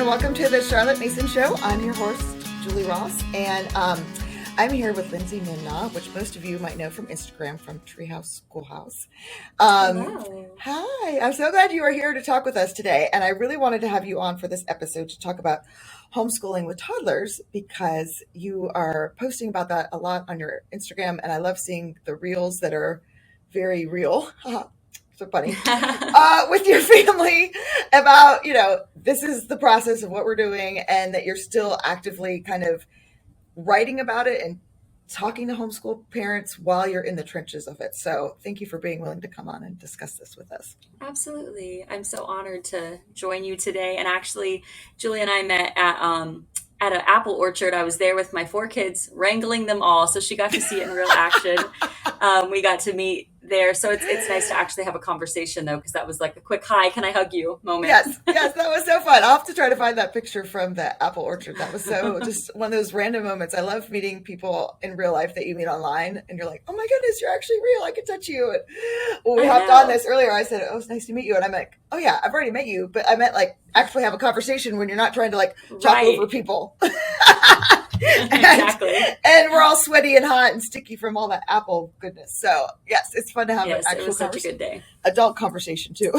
welcome to the Charlotte Mason Show. I'm your host, Julie Ross, and I'm here with Lyndsey and which most of you might know from Instagram from Treehouse Schoolhouse. Hello. Hi, I'm so glad you are here to talk with us today, and I really wanted to have you on for this episode to talk about homeschooling with toddlers because you are posting about that a lot on your Instagram, and I love seeing the reels that are very real. So funny, with your family about, this is the process of what we're doing and that you're still actively kind of writing about it and talking to homeschool parents while you're in the trenches of it. So thank you for being willing to come on and discuss this with us. Absolutely. I'm so honored to join you today. And actually, Julie and I met at an apple orchard. I was there with my 4 kids, wrangling them all. So she got to see it in real action. We got to meet there. So it's nice to actually have a conversation, though, because that was like a quick, hi, can I hug you moment. Yes, that was so fun. I'll have to try to find that picture from the apple orchard. That was so just one of those random moments. I love meeting people in real life that you meet online and you're like, oh my goodness, you're actually real. I can touch you. And when we hopped on this earlier, I said, oh, it's nice to meet you. And I'm like, oh yeah, I've already met you. But I meant like actually have a conversation when you're not trying to like talk over people. Exactly. And we're all sweaty and hot and sticky from all that apple goodness. So yes, it's fun to have an actual such a good day. Adult conversation too.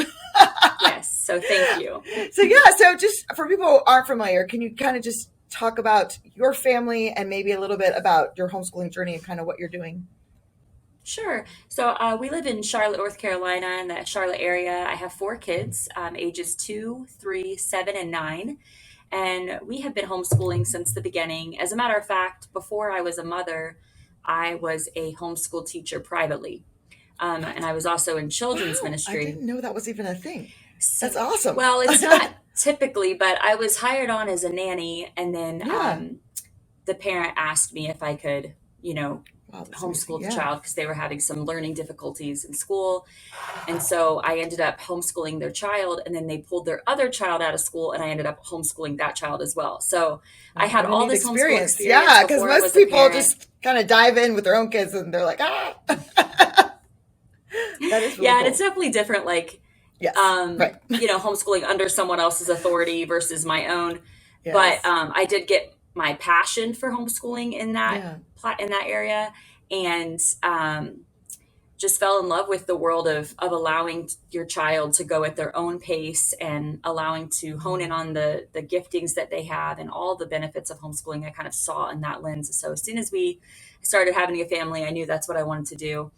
Yes. So thank you. So just for people who aren't familiar, can you kind of just talk about your family and maybe a little bit about your homeschooling journey and kind of what you're doing? Sure. So we live in Charlotte, North Carolina, in the Charlotte area. I have 4 kids, ages 2, 3, 7, and 9. And we have been homeschooling since the beginning. As a matter of fact, before I was a mother, I was a homeschool teacher privately. And I was also in children's ministry. I didn't know that was even a thing. That's awesome. Well, it's not typically, but I was hired on as a nanny. And then the parent asked me if I could, homeschool the child because they were having some learning difficulties in school. And so I ended up homeschooling their child, and then they pulled their other child out of school, and I ended up homeschooling that child as well. So I had all this homeschool experience. Yeah, because most people just kind of dive in with their own kids and they're like, that is really cool. And it's definitely different, like, homeschooling under someone else's authority versus my own. Yes. But I did get my passion for homeschooling in that area, and just fell in love with the world of allowing your child to go at their own pace and allowing to hone in on the giftings that they have and all the benefits of homeschooling I kind of saw in that lens. So as soon as we started having a family, I knew that's what I wanted to do.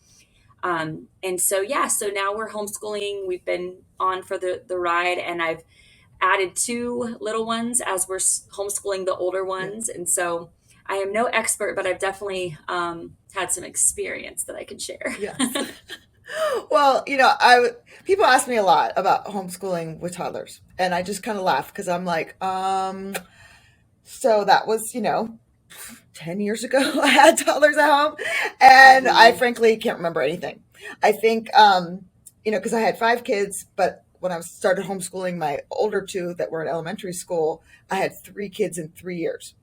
So now we're homeschooling. We've been on for the ride, and I've added 2 little ones as we're homeschooling the older ones. And so I am no expert, but I've definitely had some experience that I can share. Yes. Well, people ask me a lot about homeschooling with toddlers, and I just kind of laugh because I'm like, so that was, 10 years ago I had toddlers at home, and I frankly can't remember anything. I think, because I had 5 kids, but when I started homeschooling my older 2 that were in elementary school, I had 3 kids in 3 years.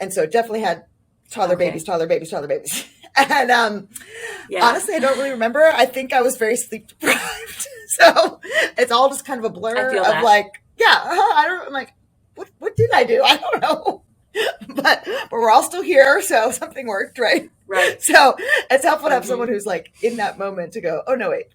And so it definitely had toddler babies. And honestly, I don't really remember. I think I was very sleep deprived. So it's all just kind of a blur of that. Like, I'm like, what did I do? I don't know. But we're all still here, so something worked, right? Right. So it's helpful to have someone who's like in that moment to go, oh no, wait,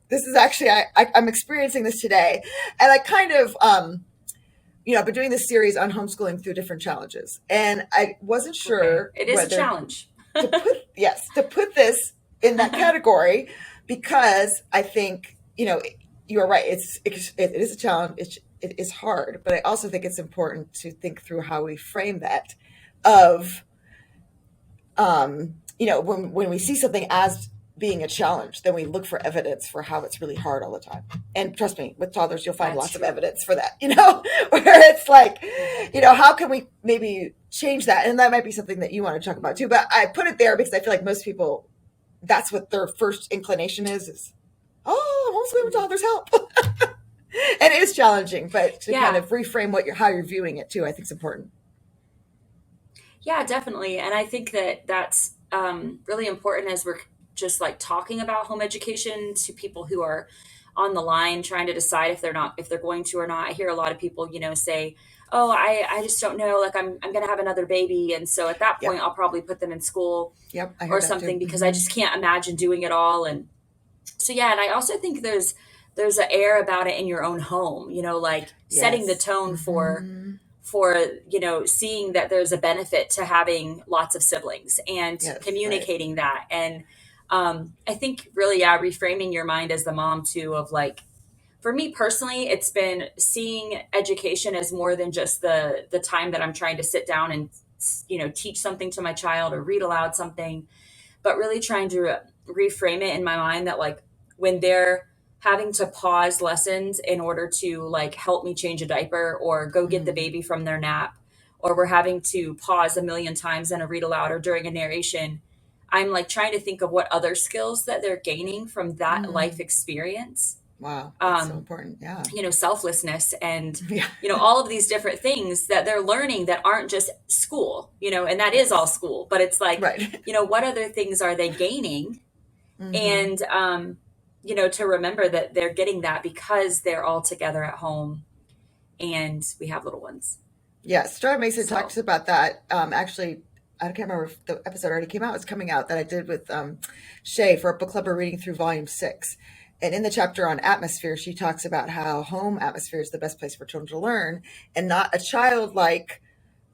this is actually, I'm experiencing this today. And I kind of, I've been doing this series on homeschooling through different challenges, and I wasn't sure. Okay. It is a challenge. to put this in that category, because I think, you are right. It is a challenge. It is hard, but I also think it's important to think through how we frame that of, when we see something as being a challenge, then we look for evidence for how it's really hard all the time. And trust me, with toddlers, you'll find lots of evidence for that, where it's like, how can we maybe change that? And that might be something that you want to talk about too, but I put it there because I feel like most people, that's what their first inclination is, homeschooling with toddlers help. And it is challenging, but to kind of reframe how you're viewing it too, I think is important. Yeah, definitely. And I think that's really important as we're just like talking about home education to people who are on the line trying to decide if they're going to or not. I hear a lot of people, say, oh, I just don't know. Like I'm going to have another baby. And so at that point, I'll probably put them in school or something because I just can't imagine doing it all. And so, yeah. And I also think there's an air about it in your own home, like setting the tone for, seeing that there's a benefit to having lots of siblings and communicating that. And I think really, reframing your mind as the mom too, of like, for me personally, it's been seeing education as more than just the time that I'm trying to sit down and, teach something to my child or read aloud something, but really trying to reframe it in my mind that like when they're having to pause lessons in order to like help me change a diaper or go get the baby from their nap, or we're having to pause a million times in a read aloud or during a narration, I'm like trying to think of what other skills that they're gaining from that life experience. Wow. That's so important. Yeah. Selflessness and, all of these different things that they're learning that aren't just school, and that is all school, but it's like, what other things are they gaining? And, to remember that they're getting that because they're all together at home and we have little ones. Yes. Joy Mason talks about that. Actually, I can't remember if the episode already came out. It's coming out that I did with Shay for a book club. We're reading through volume 6. And in the chapter on atmosphere, she talks about how home atmosphere is the best place for children to learn and not a childlike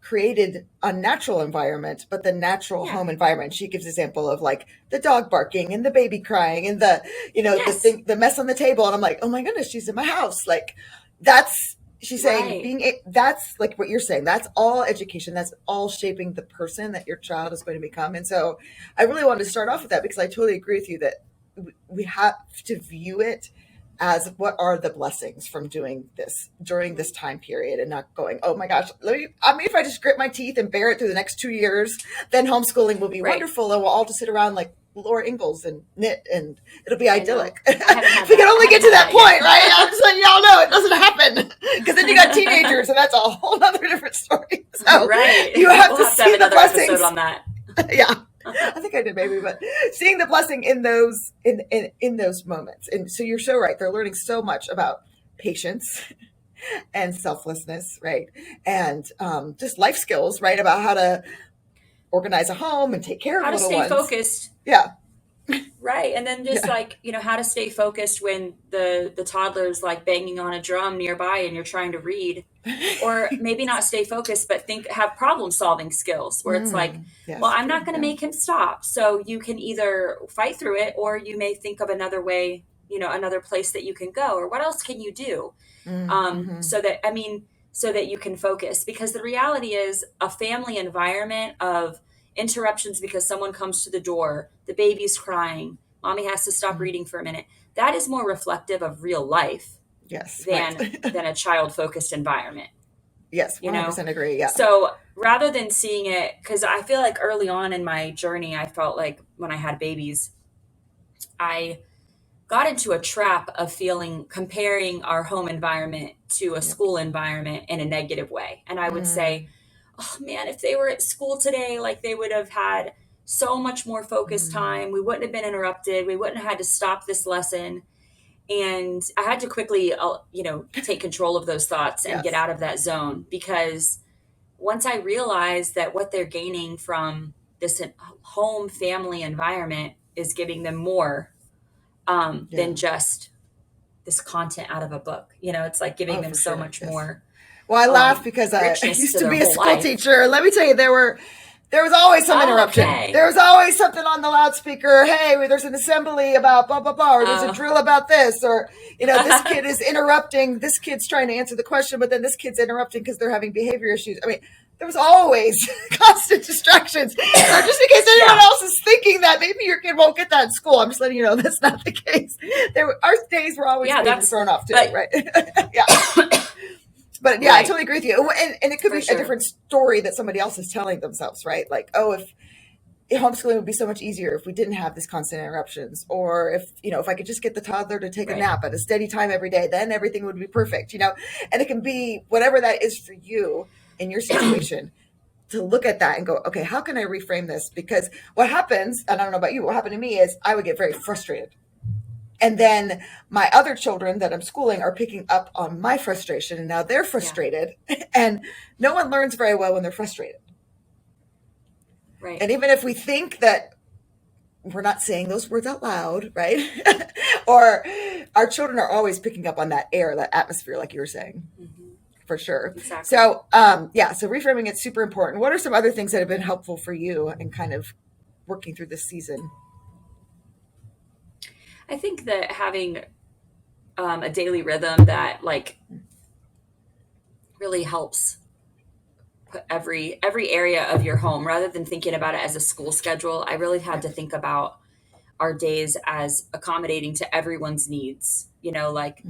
created unnatural environment, but the natural home environment. She gives example of like the dog barking and the baby crying and the, the mess on the table. And I'm like, oh my goodness, she's in my house. Like she's saying that's like what you're saying. That's all education. That's all shaping the person that your child is going to become. And so I really wanted to start off with that because I totally agree with you that we have to view it as what are the blessings from doing this during this time period and not going, oh my gosh, if I just grit my teeth and bear it through the next 2 years, then homeschooling will be wonderful. And we'll all just sit around like Laura Ingalls and knit and it'll be idyllic. We can only get to that point, right? I'm just letting y'all know it doesn't happen because then you got teenagers and that's a whole other different story. So you have to see the blessings on that. Yeah. I think I did maybe, but seeing the blessing in those in those moments. And so you're so right. They're learning so much about patience and selflessness, right? And just life skills, right? About how to organize a home and take care of little ones. How to stay focused. Yeah. Right. And then just like, how to stay focused when the toddler's like banging on a drum nearby and you're trying to read, or maybe not stay focused, but have problem solving skills where it's like, well, I'm not going to make him stop. So you can either fight through it or you may think of another way, another place that you can go, or what else can you do? So that you can focus, because the reality is a family environment of interruptions because someone comes to the door, the baby's crying, mommy has to stop reading for a minute. That is more reflective of real life than a child-focused environment. Yes, 100% agree, yeah. So rather than seeing it, because I feel like early on in my journey, I felt like when I had babies, I got into a trap of comparing our home environment to a school environment in a negative way. And I would say, oh man, if they were at school today, like they would have had so much more focused time. We wouldn't have been interrupted. We wouldn't have had to stop this lesson. And I had to quickly, take control of those thoughts and get out of that zone, because once I realized that what they're gaining from this home family environment is giving them more than just this content out of a book. It's like giving them so much more. Well, I laugh because I used to be a school teacher. Let me tell you, there was always some interruption. Okay. There was always something on the loudspeaker. Hey, there's an assembly about blah, blah, blah, or there's a drill about this, or, this kid is interrupting. This kid's trying to answer the question, but then this kid's interrupting because they're having behavior issues. I mean, there was always constant distractions. So just in case anyone else is thinking that maybe your kid won't get that in school, I'm just letting you know that's not the case. Our days were always thrown off too, right? Yeah. But yeah, I totally agree with you. And it could be a different story that somebody else is telling themselves, right? Like, oh, if homeschooling would be so much easier if we didn't have these constant interruptions, or if I could just get the toddler to take a nap at a steady time every day, then everything would be perfect, and it can be whatever that is for you in your situation, to look at that and go, okay, how can I reframe this? Because what happens, and I don't know about you, what happened to me is I would get very frustrated. And then my other children that I'm schooling are picking up on my frustration, and now they're frustrated. And no one learns very well when they're frustrated. Right. And even if we think that we're not saying those words out loud, right? Or our children are always picking up on that air, that atmosphere, like you were saying, for sure. Exactly. So, so reframing is super important. What are some other things that have been helpful for you in kind of working through this season? I think that having a daily rhythm that like really helps put every area of your home, rather than thinking about it as a school schedule. I really had to think about our days as accommodating to everyone's needs, like,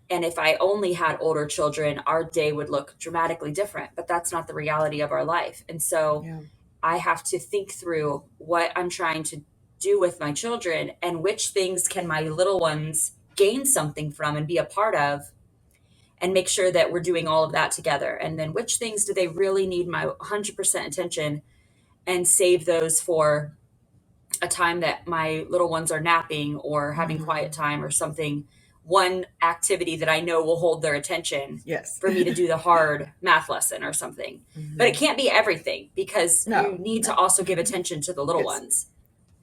and if I only had older children, our day would look dramatically different, but that's not the reality of our life. And so I have to think through what I'm trying to do with my children and which things can my little ones gain something from and be a part of, and make sure that we're doing all of that together. And then which things do they really need my 100% attention, and save those for a time that my little ones are napping or having quiet time or something, one activity that I know will hold their attention for me to do the hard math lesson or something. But it can't be everything, because you need to also give attention to the little ones.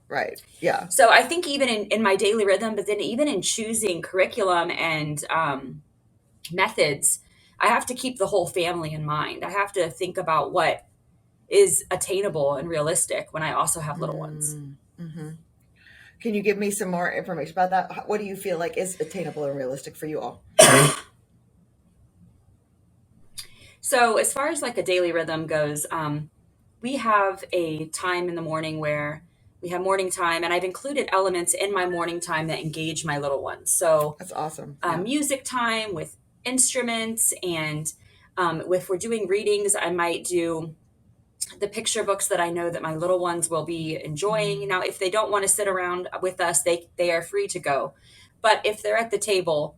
Right. Yeah. So I think even in my daily rhythm, but then even in choosing curriculum and methods, I have to keep the whole family in mind. I have to think about what is attainable and realistic when I also have little ones. Can you give me some more information about that? What do you feel like is attainable and realistic for you all? So as far as like a daily rhythm goes, we have a time in the morning where we have morning time, and I've included elements in my morning time that engage my little ones. So that's awesome. Music time with instruments, and if we're doing readings, I might do the picture books that I know that my little ones will be enjoying. Now, if they don't want to sit around with us, they are free to go. But if they're at the table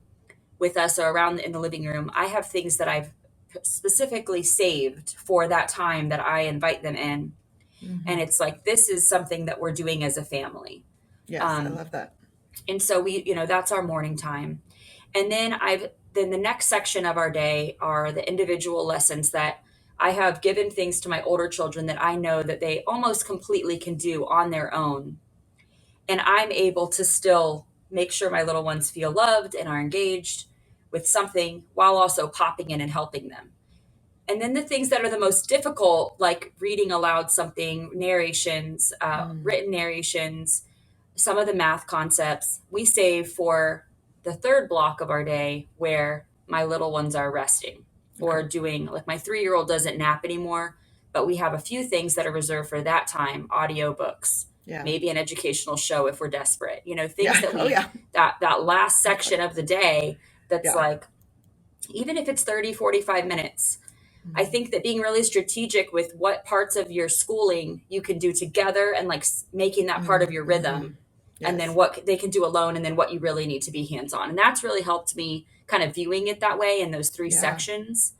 with us or around in the living room, I have things that I've specifically saved for that time that I invite them in. And it's like, this is something that we're doing as a family. Yes, I love that. And so we, that's our morning time. And then then the next section of our day are the individual lessons that I have given things to my older children that I know that they almost completely can do on their own. And I'm able to still make sure my little ones feel loved and are engaged with something while also popping in and helping them. And then the things that are the most difficult, like reading aloud something, narrations, written narrations, some of the math concepts, we save for the third block of our day where my little ones are resting or doing, like my 3-year-old doesn't nap anymore, but we have a few things that are reserved for that time, audiobooks, maybe an educational show if we're desperate, things that that last section of the day that's like, even if it's 30, 45 minutes, I think that being really strategic with what parts of your schooling you can do together and like making that part of your rhythm, and then what they can do alone, and then what you really need to be hands-on. And that's really helped me kind of viewing it that way in those 3 sections,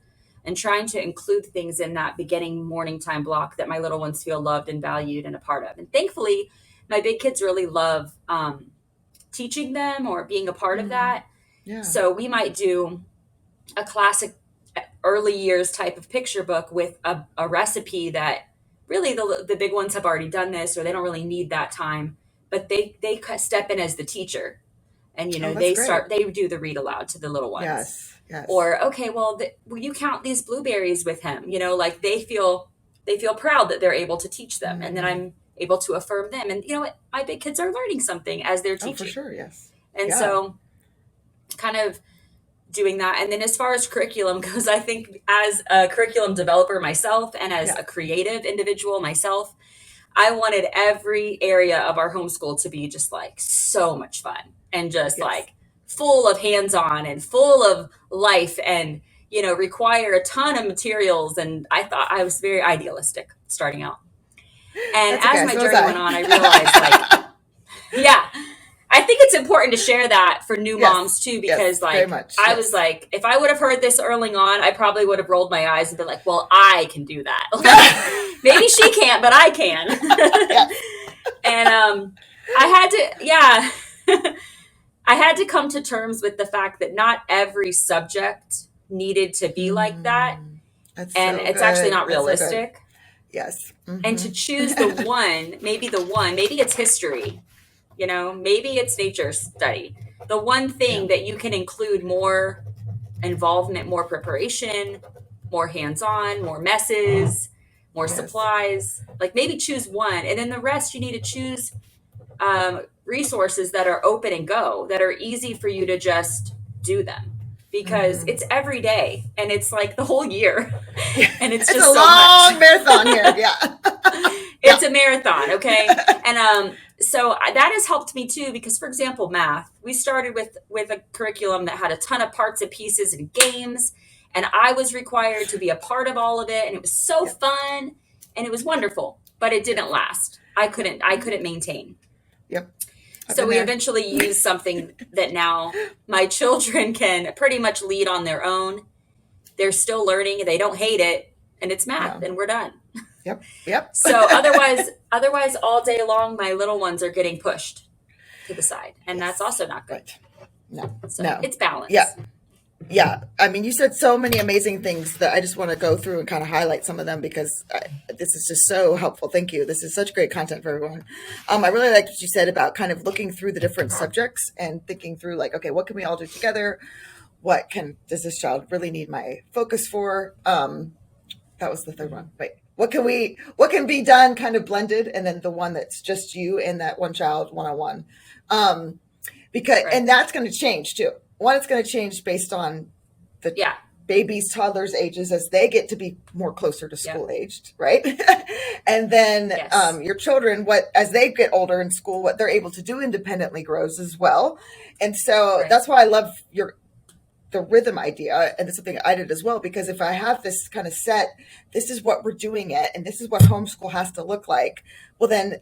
and trying to include things in that beginning morning time block that my little ones feel loved and valued and a part of. And thankfully, my big kids really love teaching them or being a part of that. Yeah. So we might do a classic early years type of picture book with a recipe that really the big ones have already done this, or they don't really need that time, but they step in as the teacher, and they do the read aloud to the little ones. Yes. Or okay, well, will you count these blueberries with him? Like they feel proud that they're able to teach them, and then I'm able to affirm them. And you know what, my big kids are learning something as they're teaching. Oh, for sure, yes. And so, kind of doing that. And then as far as curriculum goes, I think as a curriculum developer myself and as a creative individual myself, I wanted every area of our homeschool to be just like so much fun and just like full of hands-on and full of life and, require a ton of materials. And I thought I was very idealistic starting out. And as my journey went on, I realized I think it's important to share that for new moms too, because I was like, if I would have heard this early on, I probably would have rolled my eyes and been like, well, I can do that. Maybe she can't, but I can. And I had to, I had to come to terms with the fact that not every subject needed to be like that. That's and so it's good. actually not That's so good. realistic. Yes. And to choose the one, maybe it's history, maybe it's nature study. The one thing that you can include more involvement, more preparation, more hands-on, more messes, more supplies. Like maybe choose one, and then the rest you need to choose resources that are open and go, that are easy for you to just do them, because it's every day and it's like the whole year, and it's just a long marathon here. Yeah. It's a marathon. Okay. And so that has helped me too, because for example, math, we started with a curriculum that had a ton of parts and pieces and games, and I was required to be a part of all of it, and it was so fun and it was wonderful, but it didn't last. I couldn't maintain. Yep. So we eventually used something that now my children can pretty much lead on their own. They're still learning, they don't hate it, and it's math, and we're done. Yep. So otherwise all day long, my little ones are getting pushed to the side, and that's also not good. Right. So it's balance. Yeah. I mean, you said so many amazing things that I just want to go through and kind of highlight some of them, because this is just so helpful. Thank you. This is such great content for everyone. I really liked what you said about kind of looking through the different subjects and thinking through like, okay, what can we all do together? What does this child really need my focus for? That was the third one. Wait, what can be done kind of blended? And then the one that's just you and that one child one-on-one. And that's going to change too. One, it's going to change based on the babies, toddlers ages as they get to be more closer to school aged, right? And then your children, as they get older in school, what they're able to do independently grows as well. And so that's why I love the rhythm idea, and it's something I did as well, because if I have this kind of set, this is what we're doing it, and this is what homeschool has to look like, well then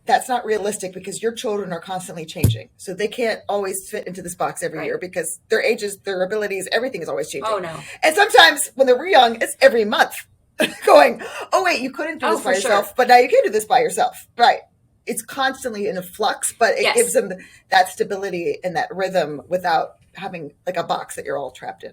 that's not realistic, because your children are constantly changing. So they can't always fit into this box every year, because their ages, their abilities, everything is always changing. Oh, no. And sometimes when they're young, it's every month going, oh, wait, you couldn't do this by yourself, but now you can do this by yourself. Right. It's constantly in a flux, but it gives them that stability and that rhythm without having like a box that you're all trapped in.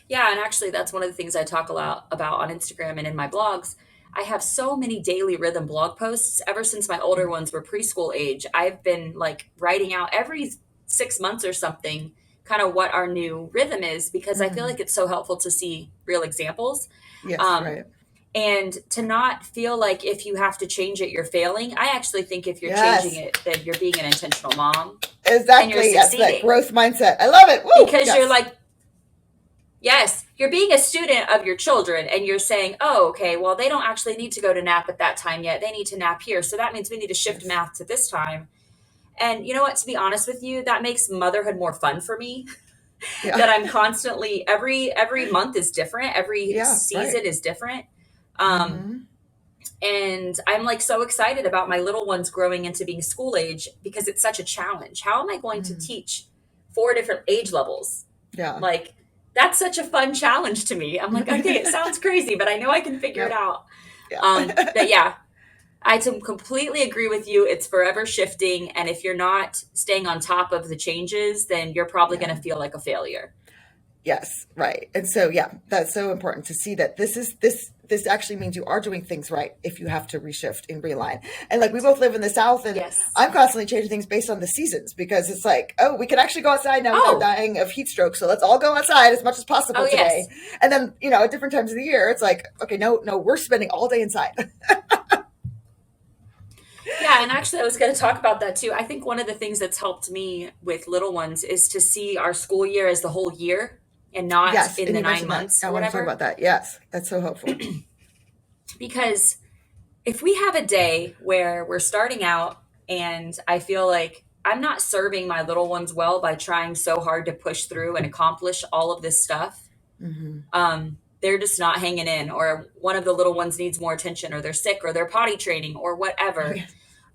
Yeah. And actually, that's one of the things I talk a lot about on Instagram and in my blogs. I have so many daily rhythm blog posts ever since my older ones were preschool age. I've been like writing out every 6 months or something, kind of what our new rhythm is, because I feel like it's so helpful to see real examples. Yes, right. And to not feel like if you have to change it, you're failing. I actually think if you're changing it, then you're being an intentional mom. Exactly. And you're succeeding. That growth mindset. I love it. Woo! Because you're like, you're being a student of your children, and you're saying, oh, okay, well, they don't actually need to go to nap at that time yet. They need to nap here. So that means we need to shift math to this time. And you know what, to be honest with you, that makes motherhood more fun for me. That I'm constantly, every month is different. Every season is different. And I'm like so excited about my little ones growing into being school age, because it's such a challenge. How am I going to teach 4 different age levels? Yeah. Like, that's such a fun challenge to me. I'm like, okay, it sounds crazy, but I know I can figure it out. I completely agree with you. It's forever shifting. And if you're not staying on top of the changes, then you're probably going to feel like a failure. Yes, right. And so, that's so important to see that this actually means you are doing things right if you have to reshift and realign. And like, we both live in the South, and I'm constantly changing things based on the seasons, because it's like, oh, we can actually go outside now without dying of heat stroke. So let's all go outside as much as possible today. And then, at different times of the year, it's like, okay, no, we're spending all day inside. Yeah, and actually I was going to talk about that too. I think one of the things that's helped me with little ones is to see our school year as the whole year, and not in the 9 months. I want to talk about that. Yes, that's so helpful. Because if we have a day where we're starting out and I feel like I'm not serving my little ones well by trying so hard to push through and accomplish all of this stuff, they're just not hanging in, or one of the little ones needs more attention, or they're sick, or they're potty training, or whatever.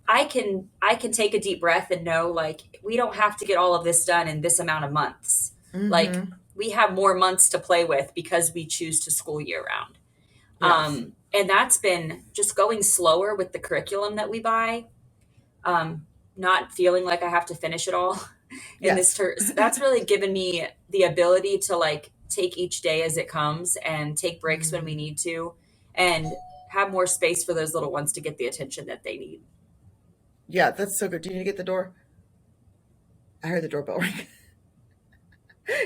I can take a deep breath and know, like, we don't have to get all of this done in this amount of months. Like, we have more months to play with because we choose to school year round. And that's been just going slower with the curriculum that we buy. not feeling like I have to finish it all in this term. So that's really given me the ability to like take each day as it comes and take breaks when we need to, and have more space for those little ones to get the attention that they need. Yeah, that's so good. Do you need to get the door? I heard the doorbell ring.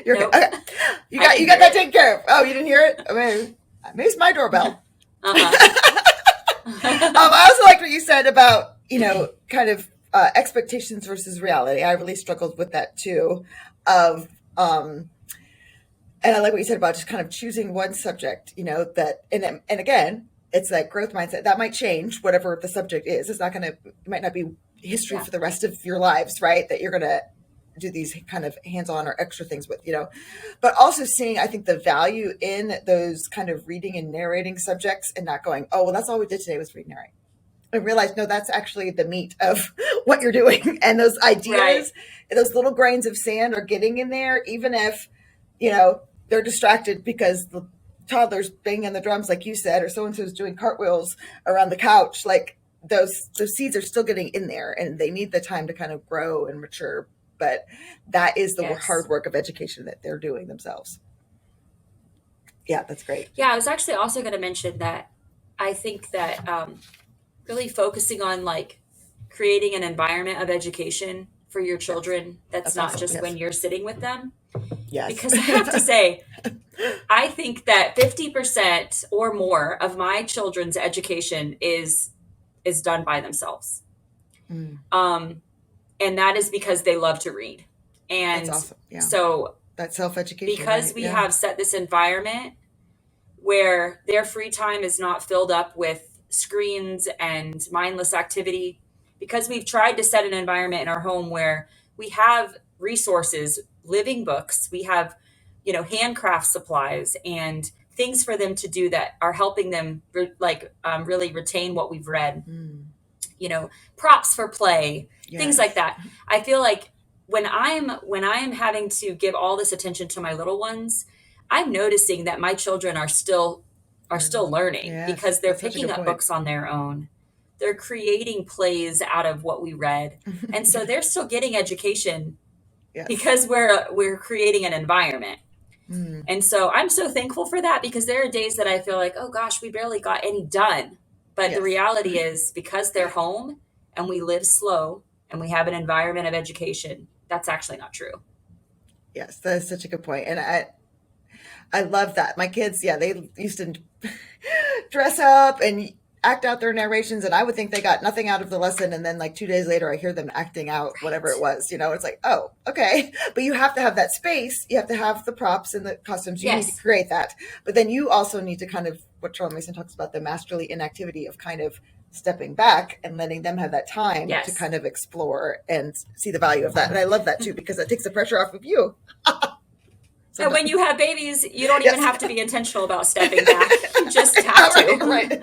You're nope. Okay. You got that taken care of. Oh, you didn't hear it? I mean, maybe it's my doorbell. I also liked what you said about, kind of expectations versus reality. I really struggled with that too. And I like what you said about just kind of choosing one subject, that, and again, it's that growth mindset that might change whatever the subject is. It's not going to, it might not be history for the rest of your lives, right? That you're going to do these kind of hands-on or extra things with, but also seeing, I think, the value in those kind of reading and narrating subjects, and not going, oh, well, that's all we did today was read and narrate. I realized, no, that's actually the meat of what you're doing. And those ideas, those little grains of sand are getting in there, even if, they're distracted because the toddler's banging the drums, like you said, or so-and-so's doing cartwheels around the couch. Like those seeds are still getting in there, and they need the time to kind of grow and mature. But that is the hard work of education that they're doing themselves. Yeah, that's great. Yeah, I was actually also going to mention that I think that really focusing on like creating an environment of education for your children that's not awesome. Just when you're sitting with them. Yes. Because I have to say, I think that 50% or more of my children's education is done by themselves. And that is because they love to read. And that's awesome. Yeah. So that self-education. Because we have set this environment where their free time is not filled up with screens and mindless activity, because we've tried to set an environment in our home where we have resources, living books, we have, handcraft supplies and things for them to do that are helping them really retain what we've read. Props for play, things like that. I feel like when I'm having to give all this attention to my little ones, I'm noticing that my children are still learning because they're picking up books on their own. They're creating plays out of what we read. And so they're still getting education because we're creating an environment. And so I'm so thankful for that, because there are days that I feel like, oh gosh, we barely got any done. But the reality is, because they're home and we live slow and we have an environment of education, that's actually not true. Yes, that is such a good point. And I love that. My kids, they used to dress up and act out their narrations, and I would think they got nothing out of the lesson, and then like 2 days later I hear them acting out whatever it was. It's like, oh, okay. But you have to have that space, you have to have the props and the costumes, you need to create that. But then you also need to kind of, what Charles Mason talks about, the masterly inactivity of kind of stepping back and letting them have that time to kind of explore and see the value of that. And I love that too, because that takes the pressure off of you. And when you have babies, you don't even have to be intentional about stepping back. You just have to. Right.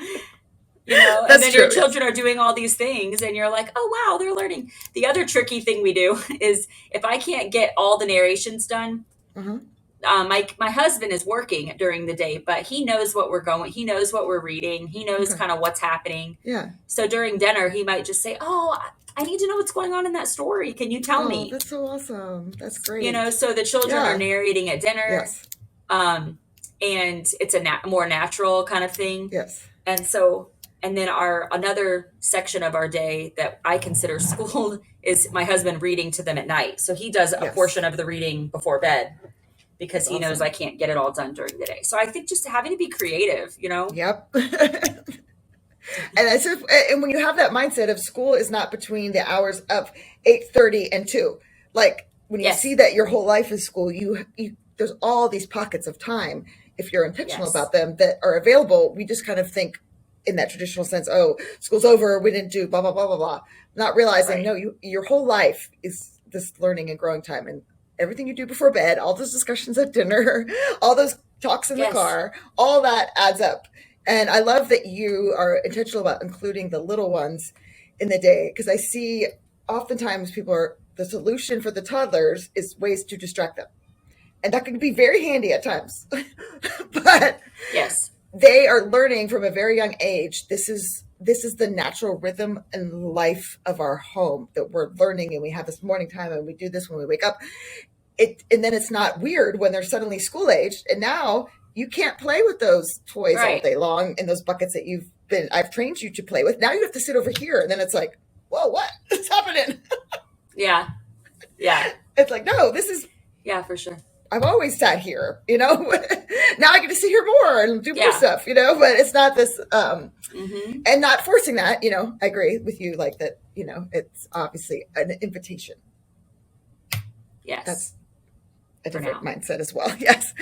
And then your children are doing all these things and you're like, oh, wow, they're learning. The other tricky thing we do is, if I can't get all the narrations done, my husband is working during the day, but he knows what we're going. He knows what we're reading. He knows kind of what's happening. Yeah. So during dinner, he might just say, oh, I need to know what's going on in that story. Can you tell me? That's so awesome. That's great. So the children are narrating at dinner. Yes. And it's a more natural kind of thing. Yes. And then another section of our day that I consider school is my husband reading to them at night. So he does a portion of the reading before bed, because he knows I can't get it all done during the day. So I think just having to be creative, Yep. And when you have that mindset of school is not between the hours of 8:30 and 2, like when you see that your whole life is school, you there's all these pockets of time, if you're intentional about them, that are available. We just kind of think in that traditional sense, oh, school's over, we didn't do blah, blah, blah, blah, blah. Not realizing, no, your whole life is this learning and growing time, and everything you do before bed, all those discussions at dinner, all those talks in the car, all that adds up. And I love that you are intentional about including the little ones in the day, because I see oftentimes the solution for the toddlers is ways to distract them. And that can be very handy at times. But they are learning from a very young age. This is this is the natural rhythm and life of our home that we're learning, and we have this morning time and we do this when we wake up. And then it's not weird when they're suddenly school aged, and now you can't play with those toys all day long in those buckets that I've trained you to play with. Now you have to sit over here, and then it's like, whoa, what is happening? Yeah. It's like, no, this is for sure. I've always sat here, now I get to sit here more and do more stuff, but it's not this, and not forcing that, I agree with you, like that, it's obviously an invitation. Yes. That's a different mindset as well. Yes.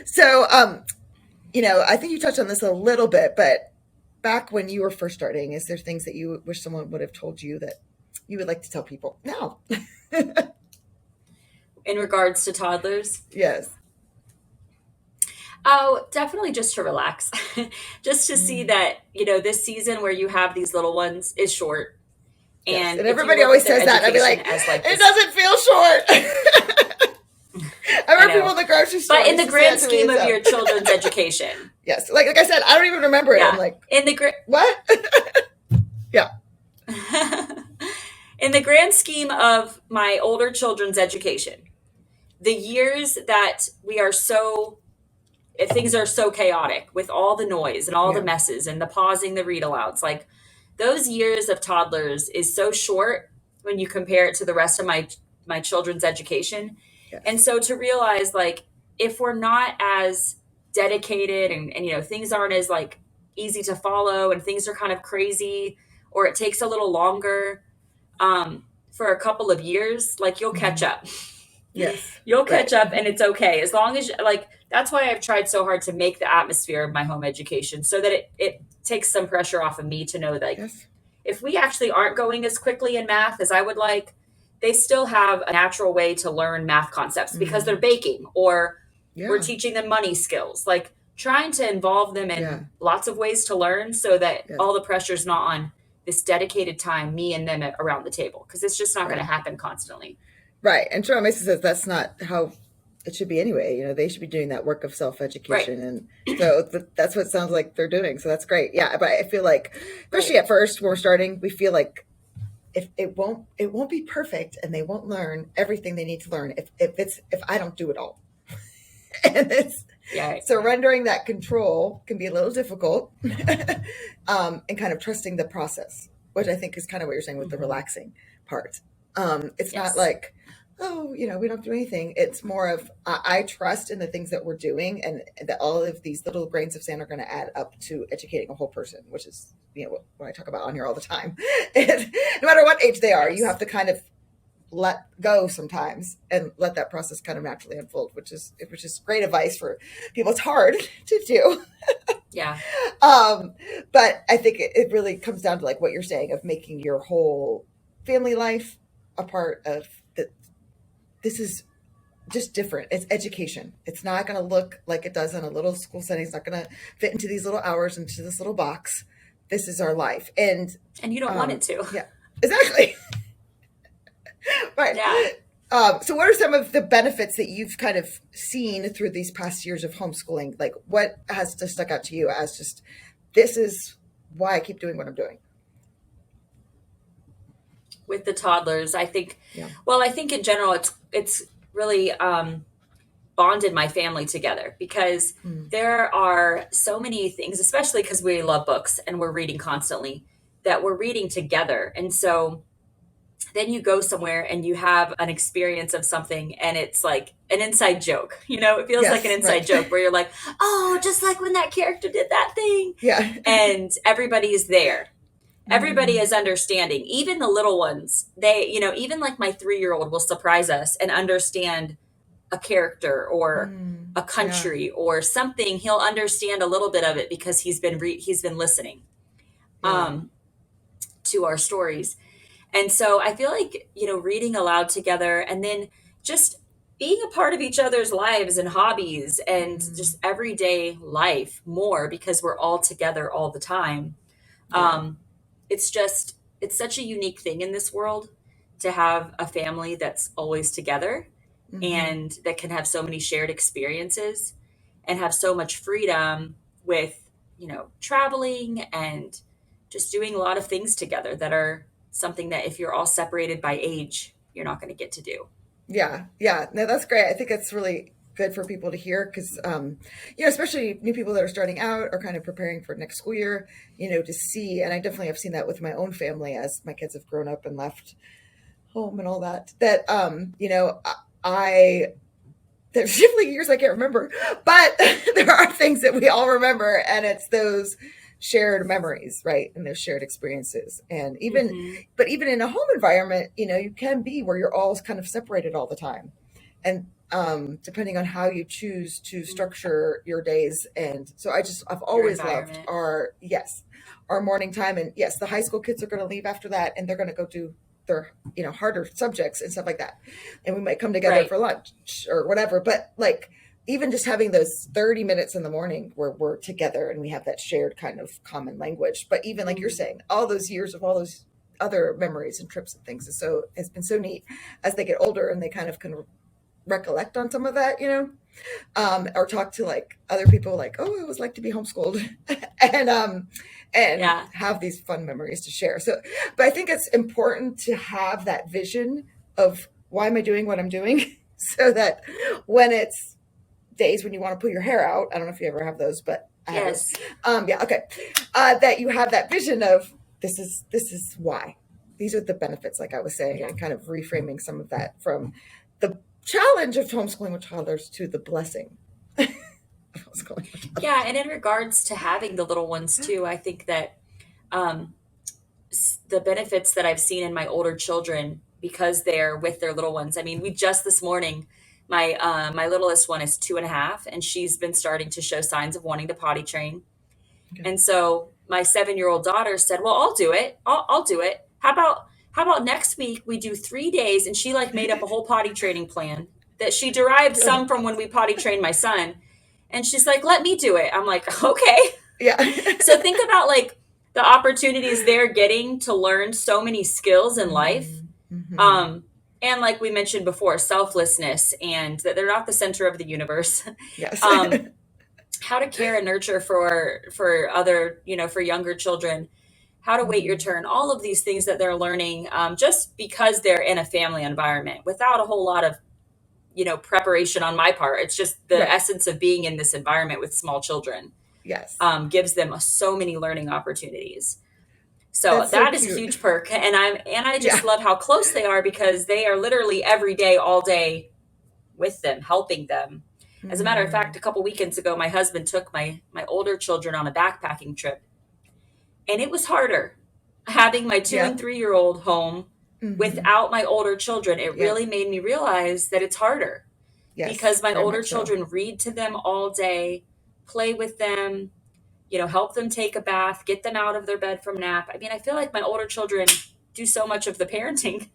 So, I think you touched on this a little bit, but back when you were first starting, is there things that you wish someone would have told you that you would like to tell people now? In regards to toddlers? Yes. Oh, definitely just to relax. Just to see that, this season where you have these little ones is short. And everybody always says that. I'd be like, it doesn't feel short. I remember people in the grocery store. But in the grand scheme of your children's education. Yes. Like I said, I don't even remember it. I'm like, what? Yeah. In the grand scheme of my older children's education, the years that things are so chaotic with all the noise and all the messes and the pausing the read alouds, like those years of toddlers is so short when you compare it to the rest of my children's education. Yes. And so to realize, like, if we're not as dedicated and things aren't as like easy to follow and things are kind of crazy, or it takes a little longer for a couple of years, like you'll catch up. Yes. You'll catch up, and it's okay. As long as that's why I've tried so hard to make the atmosphere of my home education so that it takes some pressure off of me to know that if we actually aren't going as quickly in math as I would like, they still have a natural way to learn math concepts because they're baking, or we're teaching them money skills, like trying to involve them in lots of ways to learn so that all the pressure's not on this dedicated time, me and them around the table, because it's just not going to happen constantly. Right. And Cheryl Mason says that's not how it should be anyway. They should be doing that work of self-education. And so that's what it sounds like they're doing. So that's great. Yeah. But I feel like, especially at first when we're starting, we feel like if it won't be perfect, and they won't learn everything they need to learn if I don't do it all. And it's surrendering that control can be a little difficult, and kind of trusting the process, which I think is kind of what you're saying with the relaxing part. It's not like, we don't do anything. It's more of, I trust in the things that we're doing, and that all of these little grains of sand are going to add up to educating a whole person, which is, what I talk about on here all the time. And no matter what age they are, you have to kind of let go sometimes and let that process kind of naturally unfold, which is great advice for people. It's hard to do. Yeah. But I think it really comes down to like what you're saying of making your whole family life a part of this is just different. It's education. It's not going to look like it does in a little school setting. It's not going to fit into these little hours, into this little box. This is our life. And you don't want it to. Yeah, exactly. Right. Yeah. So what are some of the benefits that you've kind of seen through these past years of homeschooling? Like, what has just stuck out to you as just, this is why I keep doing what I'm doing? With the toddlers, I think, I think in general, it's really bonded my family together, because there are so many things, especially because we love books and we're reading constantly, that we're reading together. And so then you go somewhere and you have an experience of something, and it's like an inside joke, it feels like an inside joke where you're like, oh, just like when that character did that thing. Yeah. And everybody is there. Everybody is understanding, even the little ones. They, even like my 3-year-old will surprise us and understand a character or a country or something. He'll understand a little bit of it because he's been listening to our stories. And so I feel like, reading aloud together, and then just being a part of each other's lives and hobbies and just everyday life more, because we're all together all the time. It's such a unique thing in this world to have a family that's always together and that can have so many shared experiences and have so much freedom with, traveling and just doing a lot of things together that are something that if you're all separated by age, you're not going to get to do. Yeah. Yeah. No, that's great. I think it's really good for people to hear because, especially new people that are starting out or kind of preparing for next school year, to see, and I definitely have seen that with my own family as my kids have grown up and left home and all that, I there's definitely years I can't remember, but there are things that we all remember, and it's those shared memories, right? And those shared experiences. And but even in a home environment, you can be where you're all kind of separated all the time. And depending on how you choose to structure your days. And so I've always loved our morning time. And yes, the high school kids are going to leave after that, and they're going to go do their harder subjects and stuff like that, and we might come together for lunch or whatever, but like even just having those 30 minutes in the morning where we're together and we have that shared kind of common language. But even like you're saying, all those years of all those other memories and trips and things has been so neat as they get older and they kind of can recollect on some of that, or talk to like other people like, oh, it was like to be homeschooled and have these fun memories to share. So, but I think it's important to have that vision of why am I doing what I'm doing so that when it's days when you want to pull your hair out, I don't know if you ever have those, but I have those. That you have that vision of this is why. These are the benefits, like I was saying, and kind of reframing some of that from the challenge of homeschooling with toddlers to the blessing of homeschooling with toddlers. Yeah, and in regards to having the little ones too, I think that the benefits that I've seen in my older children because they're with their little ones. I mean, we just this morning, my littlest one is 2.5, and she's been starting to show signs of wanting to potty train. Okay. And so my 7-year-old daughter said, "Well, I'll do it. I'll do it. How about next week we do 3 days?" And she like made up a whole potty training plan that she derived some from when we potty trained my son. And she's like, "Let me do it." I'm like, "Okay." Yeah. So think about like the opportunities they're getting to learn so many skills in life. Mm-hmm. And like we mentioned before, selflessness and that they're not the center of the universe. Yes. How to care and nurture for other, for younger children, how to wait your turn, all of these things that they're learning just because they're in a family environment without a whole lot of, preparation on my part. It's just the essence of being in this environment with small children. Yes. Gives them so many learning opportunities. So that is a huge perk. And I just love how close they are because they are literally every day, all day with them, helping them. As a matter of fact, a couple weekends ago, my husband took my older children on a backpacking trip. And it was harder having my 2 and 3-year-old home without my older children. It really made me realize that it's harder because my older children read to them all day, play with them, help them take a bath, get them out of their bed from nap. I mean, I feel like my older children do so much of the parenting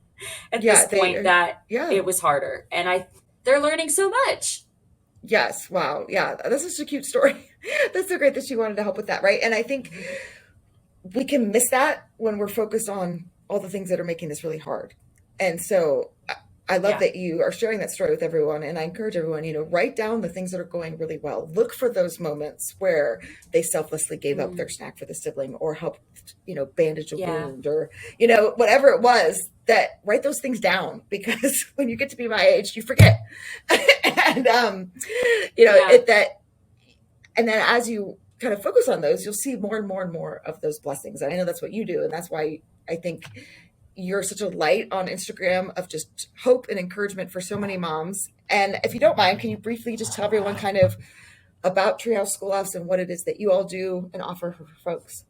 at this point that it was harder. And they're learning so much. Yes. Wow. Yeah. That's such a cute story. That's so great that she wanted to help with that. Right. And I think we can miss that when we're focused on all the things that are making this really hard. And so I love that you are sharing that story with everyone. And I encourage everyone, write down the things that are going really well. Look for those moments where they selflessly gave up their snack for the sibling or helped, bandage a wound or, whatever it was. That write those things down because when you get to be my age, you forget. And, and then as you kind of focus on those, you'll see more and more and more of those blessings. And I know that's what you do. And that's why I think you're such a light on Instagram of just hope and encouragement for so many moms. And if you don't mind, can you briefly just tell everyone kind of about Treehouse Schoolhouse and what it is that you all do and offer for folks?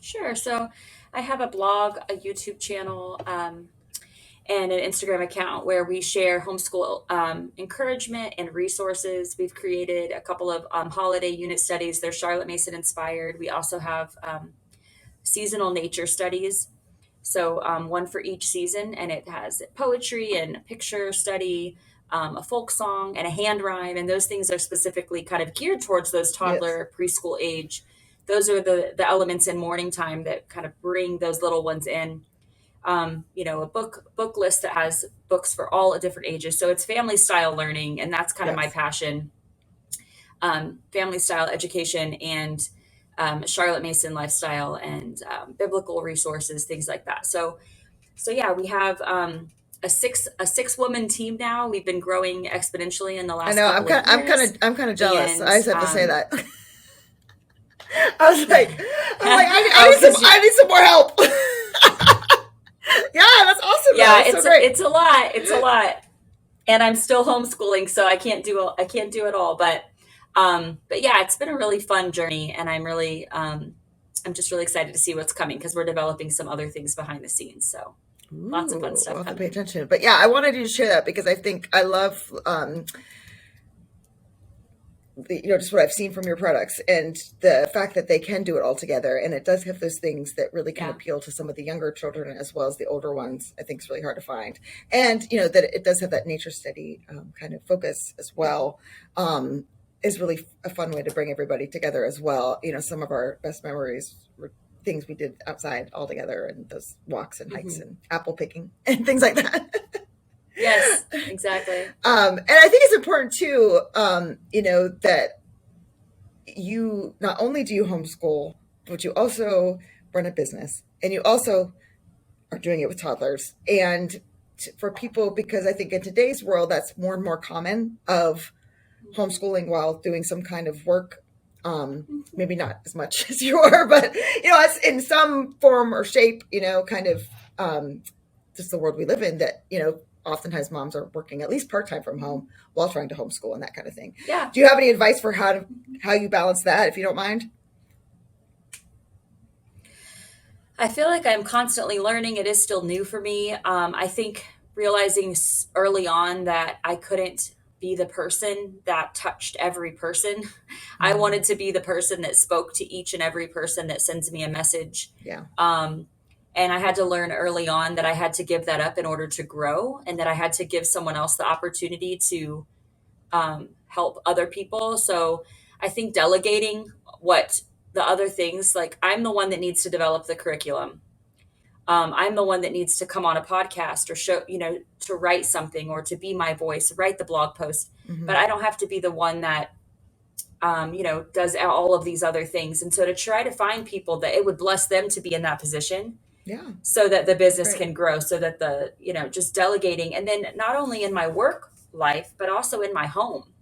Sure. So I have a blog, a YouTube channel, and an Instagram account where we share homeschool encouragement and resources. We've created a couple of holiday unit studies. They're Charlotte Mason inspired. We also have seasonal nature studies. So one for each season, and it has poetry and a picture study, a folk song and a hand rhyme. And those things are specifically kind of geared towards those toddler preschool age. Those are the elements in morning time that kind of bring those little ones in. A book list that has books for all different ages. So it's family style learning, and that's kind of my passion. Family style education and Charlotte Mason lifestyle and biblical resources, things like that. So yeah, we have a 6-woman team now. We've been growing exponentially in the last couple of years. I'm kind of jealous. And, I just have to say that. I was like, I need some more help. Yeah, that's awesome. Yeah, that's so great. It's a lot. And I'm still homeschooling, so I can't do it all. But yeah, it's been a really fun journey, and I'm just really excited to see what's coming because we're developing some other things behind the scenes. So lots of fun stuff. We'll have to pay attention. But yeah, I wanted you to share that because I think I love just what I've seen from your products and the fact that they can do it all together. And it does have those things that really can appeal to some of the younger children as well as the older ones. I think it's really hard to find. And, that it does have that nature study kind of focus as well is really a fun way to bring everybody together as well. Some of our best memories were things we did outside all together and those walks and hikes and apple picking and things like that. Yes, exactly. And I think it's important too, that you not only do you homeschool, but you also run a business and you also are doing it with toddlers. And for people, because I think in today's world, that's more and more common of homeschooling while doing some kind of work. Maybe not as much as you are, but, it's in some form or shape, kind of just the world we live in that, oftentimes moms are working at least part-time from home while trying to homeschool and that kind of thing. Yeah. Do you have any advice for how you balance that, if you don't mind? I feel like I'm constantly learning. It is still new for me. I think realizing early on that I couldn't be the person that touched every person. Mm-hmm. I wanted to be the person that spoke to each and every person that sends me a message. Yeah. And I had to learn early on that I had to give that up in order to grow and that I had to give someone else the opportunity to help other people. So I think delegating what the other things, like I'm the one that needs to develop the curriculum. I'm the one that needs to come on a podcast or show, to write something or to be my voice, write the blog post. Mm-hmm. But I don't have to be the one that, does all of these other things. And so to try to find people that it would bless them to be in that position. Yeah. So that the business can grow, so that just delegating. And then not only in my work life, but also in my home.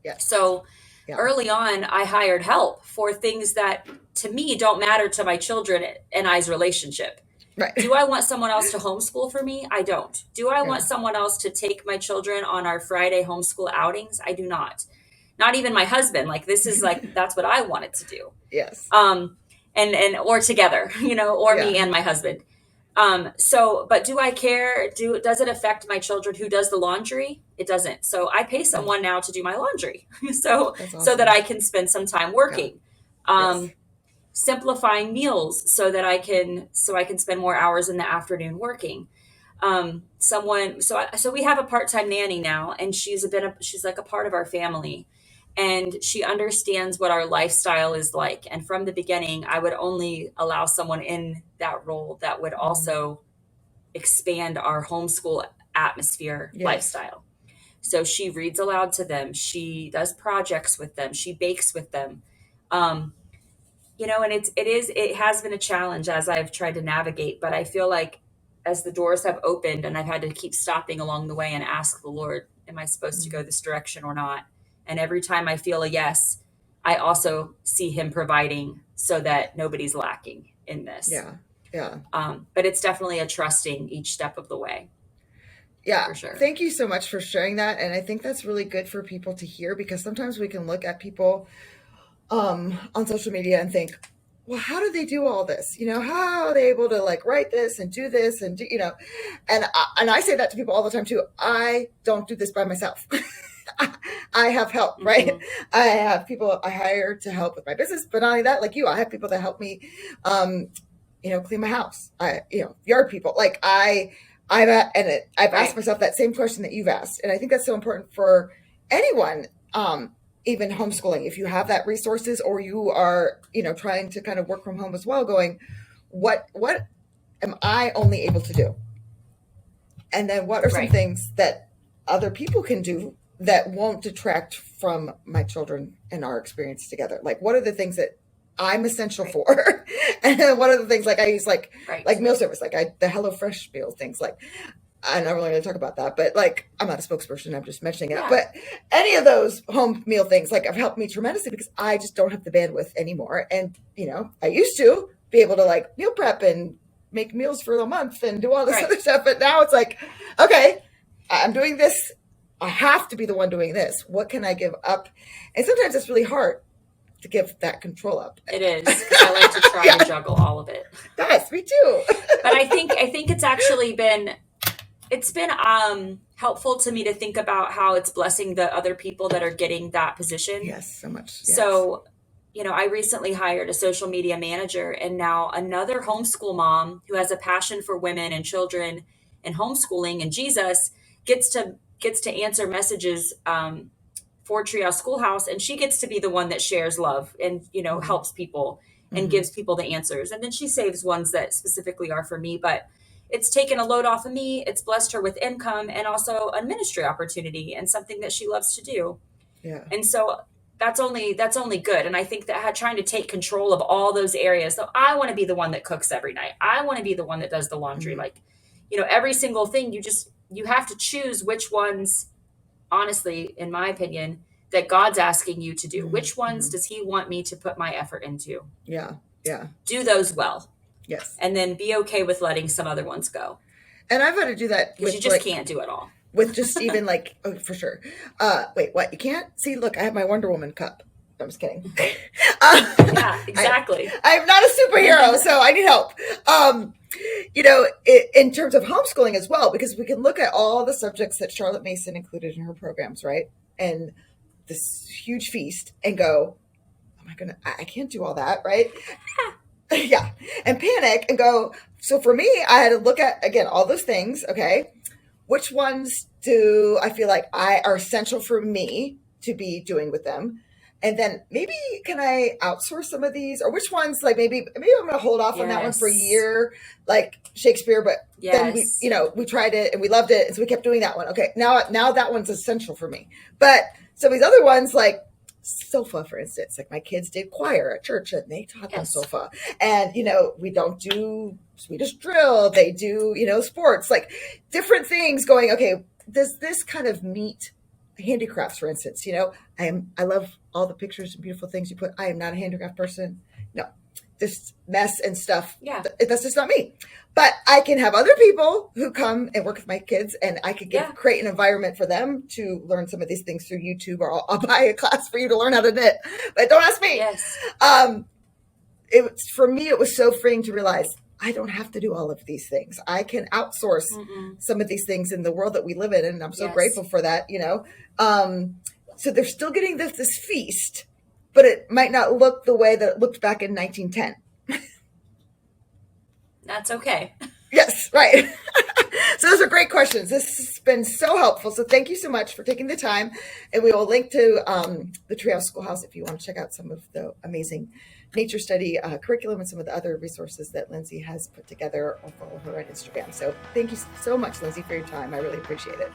Yeah. So early on, I hired help for things that to me don't matter to my children and I's relationship. Right. Do I want someone else to homeschool for me? I don't. Do I want someone else to take my children on our Friday homeschool outings? I do not. Not even my husband. Like this is that's what I wanted to do. Yes. And or together, or me and my husband. But do I care? Does it affect my children who does the laundry? It doesn't. So I pay someone now to do my laundry. So that I can spend some time working. Yeah. Simplifying meals so that I can spend more hours in the afternoon working. So we have a part-time nanny now, and she's like a part of our family. And she understands what our lifestyle is like. And from the beginning, I would only allow someone in that role that would also expand our homeschool atmosphere lifestyle. So she reads aloud to them. She does projects with them. She bakes with them. And it has been a challenge as I've tried to navigate. But I feel like as the doors have opened and I've had to keep stopping along the way and ask the Lord, am I supposed to go this direction or not? And every time I feel a yes, I also see him providing so that nobody's lacking in this. Yeah. Yeah. But it's definitely a trusting each step of the way. Yeah. For sure. Thank you so much for sharing that. And I think that's really good for people to hear because sometimes we can look at people on social media and think, well, how do they do all this? How are they able to write this and do this and do, and I say that to people all the time too. I don't do this by myself. I have help, right? Mm-hmm. I have people I hire to help with my business, but not only that, like you, I have people that help me, clean my house. Yard people. I've asked myself that same question that you've asked, and I think that's so important for anyone, even homeschooling. If you have that resources, or you are, trying to kind of work from home as well, going, what am I only able to do, and then what are some things that other people can do that won't detract from my children and our experience together? What are the things that I'm essential for. And one of the things, like I use like meal service, like the HelloFresh meal things, like I'm not really going to talk about that, but like I'm not a spokesperson, I'm just mentioning it. But any of those home meal things like have helped me tremendously because I just don't have the bandwidth anymore. And I used to be able to like meal prep and make meals for the month and do all this other stuff, but now it's like, okay, I'm doing this, I have to be the one doing this. What can I give up? And sometimes it's really hard to give that control up. It is, because I like to try and juggle all of it. Yes, me too. But I think it's actually been helpful to me to think about how it's blessing the other people that are getting that position. Yes, so much. Yes. So, I recently hired a social media manager, and now another homeschool mom who has a passion for women and children and homeschooling and Jesus gets to answer messages for Treehouse Schoolhouse, and she gets to be the one that shares love and helps people and gives people the answers, and then she saves ones that specifically are for me. But it's taken a load off of me. It's blessed her with income and also a ministry opportunity and something that she loves to do. Yeah. And so that's only good. And I think that trying to take control of all those areas. So I want to be the one that cooks every night. I want to be the one that does the laundry. Like, every single thing, you have to choose which ones, honestly, in my opinion, that God's asking you to do. Which ones does he want me to put my effort into? Yeah. Yeah. Do those well. Yes. And then be okay with letting some other ones go. And I've had to do that. Because you just can't do it all. With just even like, oh, for sure. Wait, what? You can't? See, look, I have my Wonder Woman cup. I'm just kidding. Yeah, exactly. I'm not a superhero, so I need help. In terms of homeschooling as well, because we can look at all the subjects that Charlotte Mason included in her programs, right? And this huge feast and go, I can't do all that, right? Yeah. And panic and go, so for me, I had to look at, again, all those things. Okay. Which ones do I feel like are essential for me to be doing with them? And then maybe can I outsource some of these, or which ones, like maybe I'm going to hold off on that one for a year, like Shakespeare, but then we tried it and we loved it. And so we kept doing that one. Okay. Now that one's essential for me. But some of these other ones, like sofa, for instance, like my kids did choir at church and they taught them sofa. And, we don't do Swedish drill. They do, sports, like different things going, okay, does this kind of meet handicrafts, for instance? I love all the pictures and beautiful things you put. I am not a handicraft person. No, this mess and stuff. Yeah. That's just not me. But I can have other people who come and work with my kids, and I could create an environment for them to learn some of these things through YouTube, or I'll buy a class for you to learn how to knit. But don't ask me. Yes. For me, it was so freeing to realize I don't have to do all of these things. I can outsource some of these things in the world that we live in, and I'm so grateful for that. So they're still getting this feast, but it might not look the way that it looked back in 1910. That's okay. Yes, right. So those are great questions. This has been so helpful. So thank you so much for taking the time. And we will link to the Treehouse Schoolhouse if you want to check out some of the amazing nature study curriculum and some of the other resources that Lyndsey has put together, or follow her on Instagram. So thank you so much, Lyndsey, for your time. I really appreciate it.